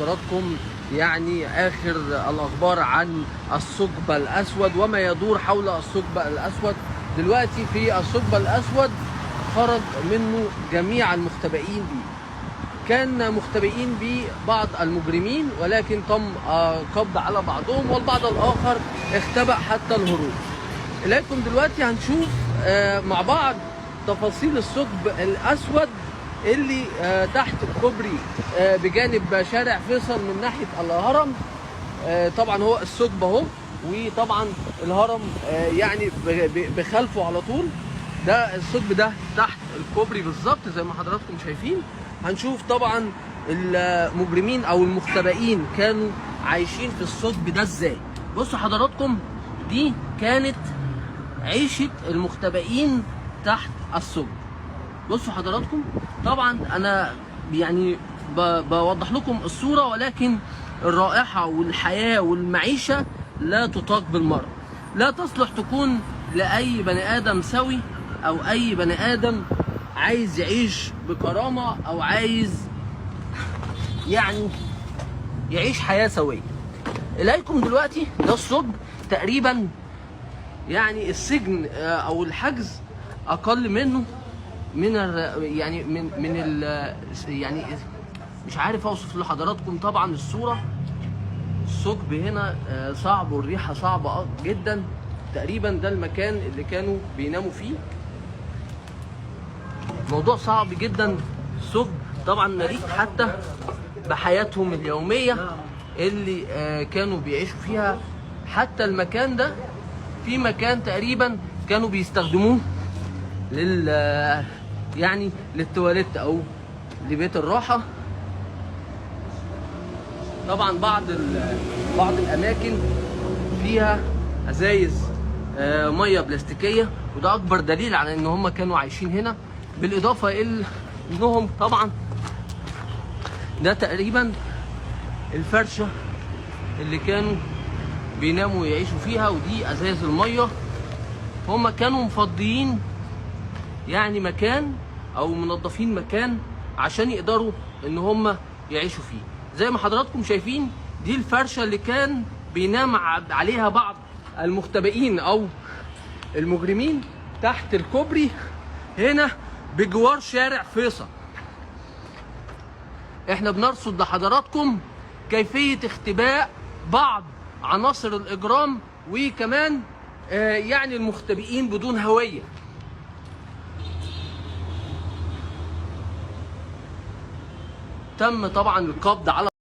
لحضراتكم يعني آخر الأخبار عن الثقب الأسود وما يدور حول الثقب الأسود. دلوقتي في الثقب الأسود خرج منه جميع المختبئين به. كان مختبئين به بعض المجرمين، ولكن تم قبض على بعضهم والبعض الآخر اختبأ حتى الهروب. إليكم دلوقتي هنشوف مع بعض تفاصيل الثقب الأسود اللي تحت الكوبري بجانب شارع فيصل من ناحية الهرم. طبعا هو الثقب اهو، وطبعا الهرم يعني بخلفه على طول. ده الثقب ده تحت الكوبري بالظبط زي ما حضراتكم شايفين. هنشوف طبعا المجرمين او المختبئين كانوا عايشين في الثقب ده ازاي. بصوا حضراتكم، دي كانت عيشة المختبئين تحت الثقب. بصوا حضراتكم، طبعا انا يعني بوضح لكم الصورة، ولكن الرائحة والحياة والمعيشة لا تطاق بالمرة. لا تصلح تكون لأي بني آدم سوي أو أي بني آدم عايز يعيش بكرامة أو عايز يعني يعيش حياة سوية. إليكم دلوقتي ده الثقب تقريبا، يعني السجن أو الحجز أقل منه من يعني يعني مش عارف اوصف لحضراتكم طبعا الصوره. الثقب هنا صعب والريحه صعبه جدا. تقريبا ده المكان اللي كانوا بيناموا فيه. موضوع صعب جدا. الثقب طبعا مليء حتى بحياتهم اليوميه اللي كانوا بيعيشوا فيها. حتى المكان ده في مكان تقريبا كانوا بيستخدموه يعني للتواليت او لبيت الراحه. طبعا بعض الاماكن فيها ازايز ميه بلاستيكيه، وده اكبر دليل على ان هم كانوا عايشين هنا. بالاضافه الى انهم طبعا ده تقريبا الفرشه اللي كانوا بيناموا ويعيشوا فيها، ودي ازايز الميه. هم كانوا مفضيين يعني مكان او منظفين مكان عشان يقدروا ان هم يعيشوا فيه. زي ما حضراتكم شايفين، دي الفرشة اللي كان بينام عليها بعض المختبئين او المجرمين تحت الكوبري هنا بجوار شارع فيصل. احنا بنرصد لحضراتكم كيفية اختباء بعض عناصر الاجرام، وكمان يعني المختبئين بدون هوية. تم طبعا القبض على